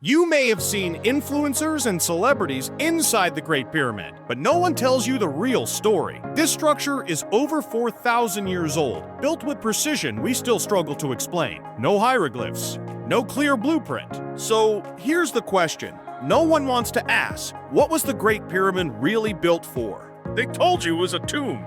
You may have seen influencers and celebrities inside the Great Pyramid, but no one tells you the real story. This structure is over 4,000 years old, built with precision we still struggle to explain. No hieroglyphs, no clear blueprint. So here's the question no one wants to ask. What was the Great Pyramid really built for? They told you it was a tomb,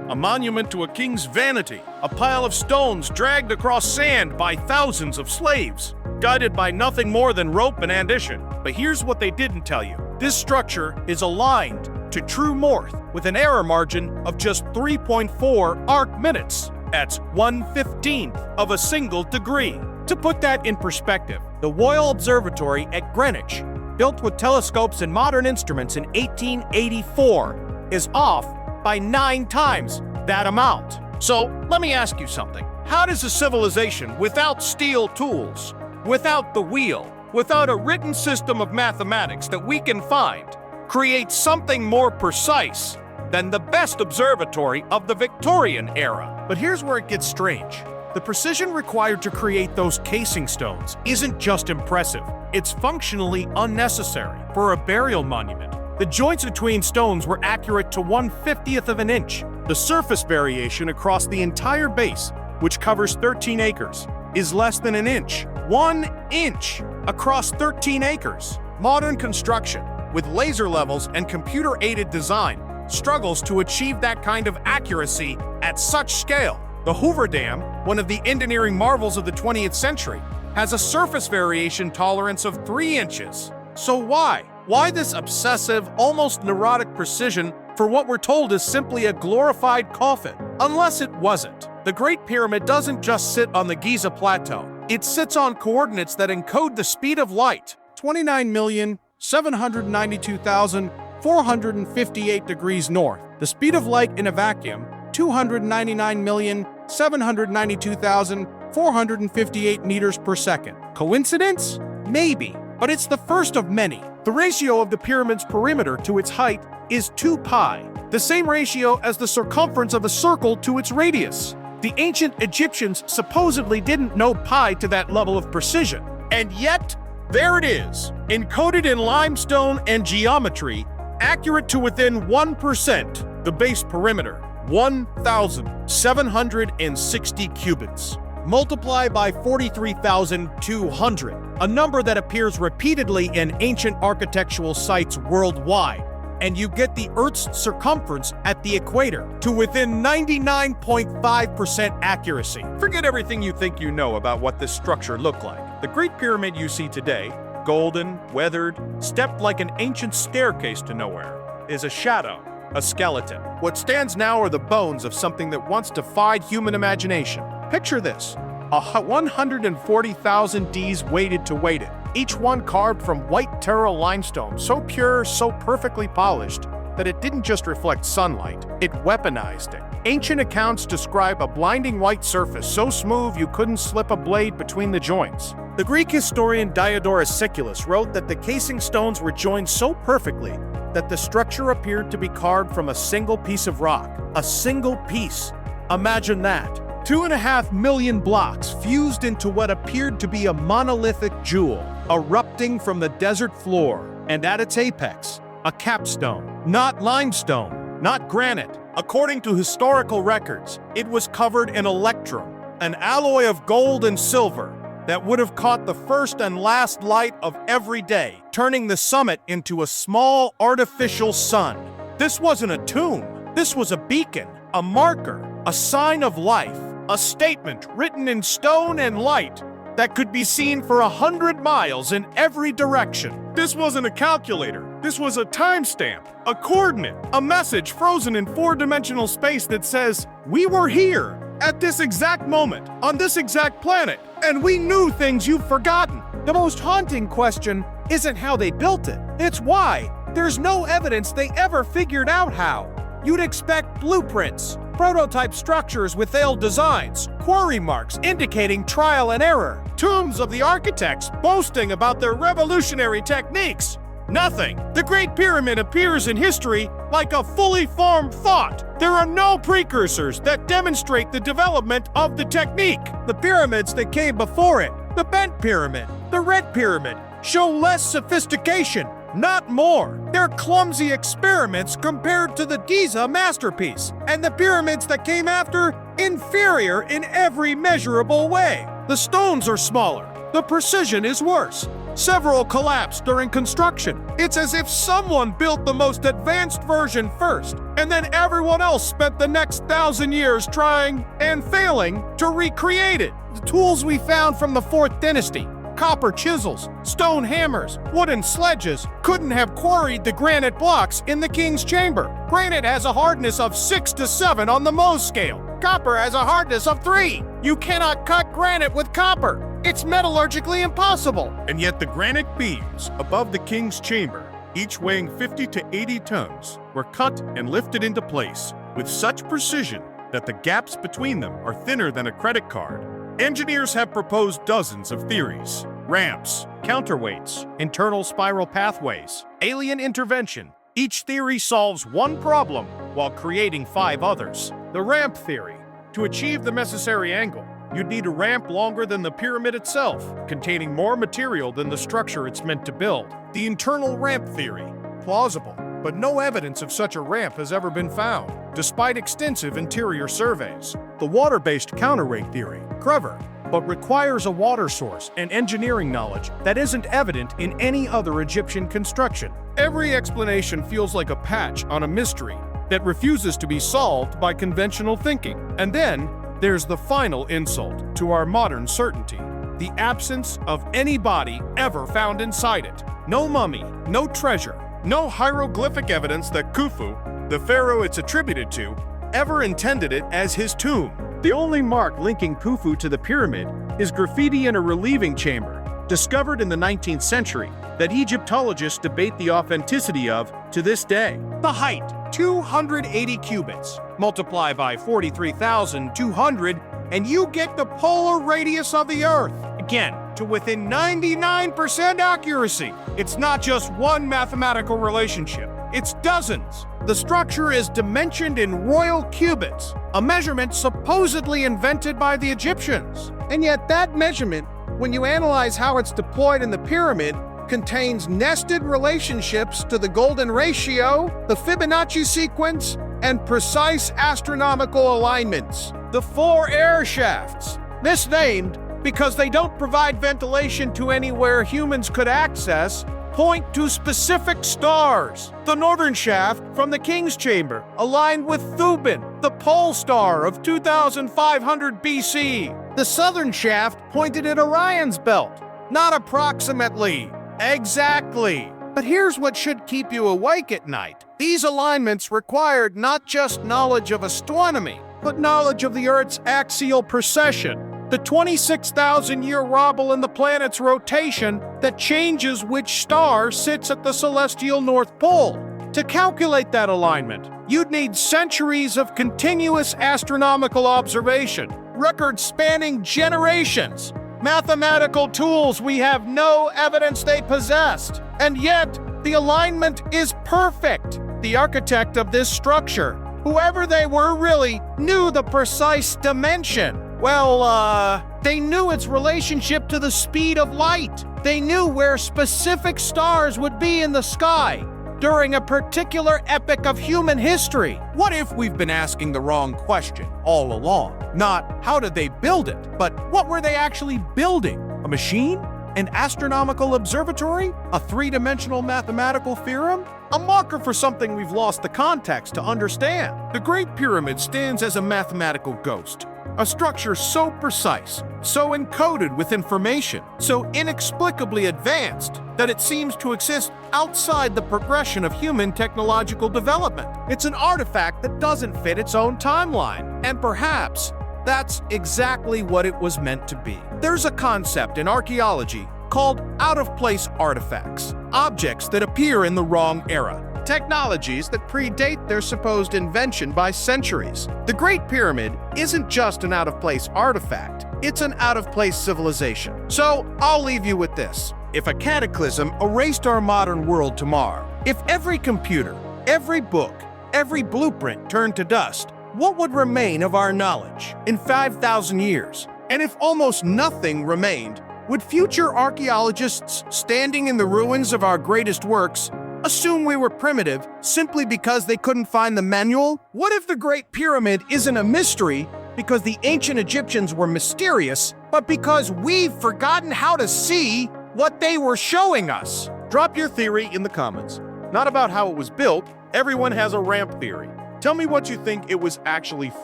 a monument to a king's vanity, a pile of stones dragged across sand by thousands of slaves, guided by nothing more than rope and ambition. But here's what they didn't tell you. This structure is aligned to true north with an error margin of just 3.4 arc minutes. That's 1/15th of a single degree. To put that in perspective, the Royal Observatory at Greenwich, built with telescopes and modern instruments in 1884, is off by 9 times that amount. So let me ask you something. How does a civilization without steel tools, without the wheel, without a written system of mathematics that we can find, create something more precise than the best observatory of the Victorian era? But here's where it gets strange. The precision required to create those casing stones isn't just impressive, it's functionally unnecessary. For a burial monument, the joints between stones were accurate to 1/50th of an inch. The surface variation across the entire base, which covers 13 acres, is less than an inch. 1 inch across 13 acres. Modern construction, with laser levels and computer-aided design, struggles to achieve that kind of accuracy at such scale. The Hoover Dam, one of the engineering marvels of the 20th century, has a surface variation tolerance of 3 inches. So why? Why this obsessive, almost neurotic precision for what we're told is simply a glorified coffin? Unless it wasn't. The Great Pyramid doesn't just sit on the Giza Plateau. It sits on coordinates that encode the speed of light, 29,792,458 degrees north. The speed of light in a vacuum, 299,792,458 meters per second. Coincidence? Maybe, but it's the first of many. The ratio of the pyramid's perimeter to its height is 2 pi, the same ratio as the circumference of a circle to its radius. The ancient Egyptians supposedly didn't know pi to that level of precision. And yet, there it is, encoded in limestone and geometry, accurate to within 1%. The base perimeter, 1,760 cubits. Multiply by 43,200, a number that appears repeatedly in ancient architectural sites worldwide, and you get the Earth's circumference at the equator to within 99.5% accuracy. Forget everything you think you know about what this structure looked like. The Great Pyramid you see today, golden, weathered, stepped like an ancient staircase to nowhere, is a shadow, a skeleton. What stands now are the bones of something that once defied human imagination. Picture this, 140,000 Ds weighted to weighted, each one carved from white Terra limestone, so pure, so perfectly polished, that it didn't just reflect sunlight, it weaponized it. Ancient accounts describe a blinding white surface so smooth you couldn't slip a blade between the joints. The Greek historian Diodorus Siculus wrote that the casing stones were joined so perfectly that the structure appeared to be carved from a single piece of rock. A single piece. Imagine that. 2.5 million blocks fused into what appeared to be a monolithic jewel, erupting from the desert floor, and at its apex, a capstone. Not limestone, not granite. According to historical records, it was covered in electrum, an alloy of gold and silver that would have caught the first and last light of every day, turning the summit into a small artificial sun. This wasn't a tomb. This was a beacon, a marker, a sign of life. A statement written in stone and light that could be seen for 100 miles in every direction. This wasn't a calculator. This was a timestamp, a coordinate, a message frozen in 4-dimensional space that says, we were here at this exact moment, on this exact planet, and we knew things you've forgotten. The most haunting question isn't how they built it. It's why. There's no evidence they ever figured out how. You'd expect blueprints, prototype structures with failed designs, quarry marks indicating trial and error, tombs of the architects boasting about their revolutionary techniques. Nothing. The Great Pyramid appears in history like a fully formed thought. There are no precursors that demonstrate the development of the technique. The pyramids that came before it, the Bent Pyramid, the Red Pyramid, show less sophistication, not more. They're clumsy experiments compared to the Giza masterpiece, and the pyramids that came after, inferior in every measurable way. The stones are smaller. The precision is worse. Several collapsed during construction. It's as if someone built the most advanced version first, and then everyone else spent the next 1,000 years trying and failing to recreate it. The tools we found from the 4th dynasty, copper chisels, stone hammers, wooden sledges, couldn't have quarried the granite blocks in the king's chamber. Granite has a hardness of 6 to 7 on the Mohs scale. Copper has a hardness of 3. You cannot cut granite with copper. It's metallurgically impossible. And yet the granite beams above the king's chamber, each weighing 50 to 80 tons, were cut and lifted into place with such precision that the gaps between them are thinner than a credit card. Engineers have proposed dozens of theories: ramps, Counterweights, internal spiral pathways, alien intervention. Each theory solves one problem while creating 5 others. The ramp theory. To achieve the necessary angle, you'd need a ramp longer than the pyramid itself, containing more material than the structure it's meant to build. The internal ramp theory. Plausible, but no evidence of such a ramp has ever been found, despite extensive interior surveys. The water-based counterweight theory. Clever, but requires a water source and engineering knowledge that isn't evident in any other Egyptian construction. Every explanation feels like a patch on a mystery that refuses to be solved by conventional thinking. And then there's the final insult to our modern certainty: the absence of any body ever found inside it. No mummy, no treasure, no hieroglyphic evidence that Khufu, the pharaoh it's attributed to, ever intended it as his tomb. The only mark linking Khufu to the pyramid is graffiti in a relieving chamber, discovered in the 19th century, that Egyptologists debate the authenticity of to this day. The height, 280 cubits. Multiply by 43,200, and you get the polar radius of the Earth. Again, to within 99% accuracy. It's not just one mathematical relationship. It's dozens. The structure is dimensioned in royal cubits, a measurement supposedly invented by the Egyptians. And yet that measurement, when you analyze how it's deployed in the pyramid, contains nested relationships to the golden ratio, the Fibonacci sequence, and precise astronomical alignments. The 4 air shafts, misnamed because they don't provide ventilation to anywhere humans could access, point to specific stars. The northern shaft from the king's chamber, aligned with Thuban, the pole star of 2500 BC. The southern shaft pointed at Orion's belt, not approximately, exactly. But here's what should keep you awake at night. These alignments required not just knowledge of astronomy, but knowledge of the Earth's axial precession, the 26,000-year wobble in the planet's rotation that changes which star sits at the celestial North Pole. To calculate that alignment, you'd need centuries of continuous astronomical observation, records spanning generations, mathematical tools we have no evidence they possessed. And yet, the alignment is perfect. The architect of this structure, whoever they were really, knew the precise dimension. Well, they knew its relationship to the speed of light. They knew where specific stars would be in the sky during a particular epoch of human history. What if we've been asking the wrong question all along? Not how did they build it, but what were they actually building? A machine? An astronomical observatory? A 3-dimensional mathematical theorem? A marker for something we've lost the context to understand. The Great Pyramid stands as a mathematical ghost. A structure so precise, so encoded with information, so inexplicably advanced that it seems to exist outside the progression of human technological development. It's an artifact that doesn't fit its own timeline. And perhaps that's exactly what it was meant to be. There's a concept in archaeology called out-of-place artifacts, objects that appear in the wrong era. Technologies that predate their supposed invention by centuries. The Great Pyramid isn't just an out-of-place artifact, it's an out-of-place civilization. So I'll leave you with this. If a cataclysm erased our modern world tomorrow, if every computer, every book, every blueprint turned to dust, what would remain of our knowledge in 5,000 years? And if almost nothing remained, Would future archaeologists standing in the ruins of our greatest works assume we were primitive simply because they couldn't find the manual? What if the Great Pyramid isn't a mystery because the ancient Egyptians were mysterious, but because we've forgotten how to see what they were showing us? Drop your theory in the comments. Not about how it was built, everyone has a ramp theory. Tell me what you think it was actually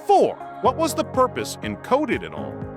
for. What was the purpose encoded in all?